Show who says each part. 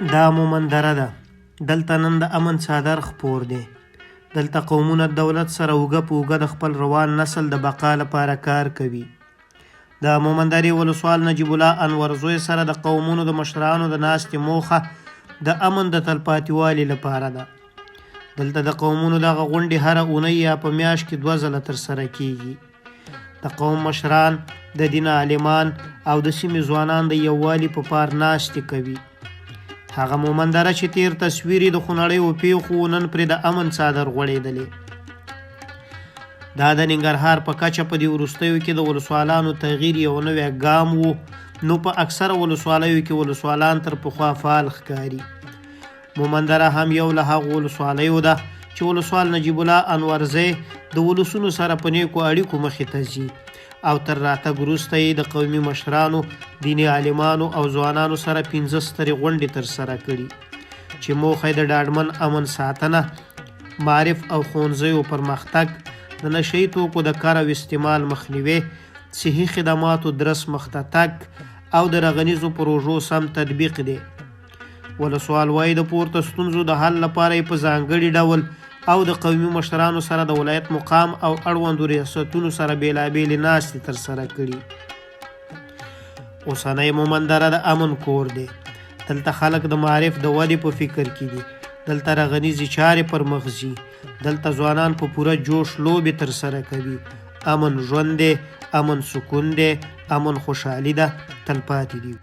Speaker 1: دا مومندره ده. دلته نن د امن څادر خپور دی. دلته قومونه دولت سره اوږه په اوږه د خپل روان نسل د بقا لپاره کار کوي. د مومندرې ولسوال نجیب الله انورزوی سره د قومونو د مشرانو د ناستې موخه د امن د تلپاتېوالي لپاره ده. دلته د قومونو دغه غونډې هره اونۍ یا په میاشت کې 2 ځله ترسره کیږي. د قوم مشران، د دین عالمان او د سیمې ځوانان د یووالي په پار ناستې کوي. هغه مومندره چې تیر تصویر د خونړیو پیښو نن پرې د امن څادر غوړېدلې. دا د ننګرهار په کچه په دې وروستیو کې د ولسوالانو تغییر یو نوی ګام و، نو په اکثره ولسوالیو کې ولسوالان تر پخوا فعال ښکاري. مومندره هم یو له هغو ولسوالیو ده چې ولسوال نجیب الله انورزی د ولسونو سره په نیکو اړیکو مخې ته ځي او تر راتګ وروسته یې د قومي مشرانو، دیني عالمانو او ځوانانو سره 15 سترې غونډې ترسره کړي چې موخه یې د ډاډمن امن ساتنه، معارف او ښوونځیو پرمختګ، د نشه یي توکو د کار او استعمال مخنیوی، صحي خدماتو درس مخته تګ او د رغنیزو پروژو سم تطبیق دی. ولسوال وایي د پورته ستونزو د حل لپاره یې په ځانګړي ډول او د قومي مشرانو سره د ولایت مقام او اړوندو ریاستونو سره بېلابېلې ناستې ترسره کړي. اوسنی مومندره د امن کور دی. دلته خلک د معارف د ودې په فکر کې دي. دلته رغنیزې چارې پر مخ ځي. دلته ځوانان په پوره جوش لوبې ترسره کوي. امن ژوند دی، امن سکون دی، امن خوشحالي ده، تلپاتې دی.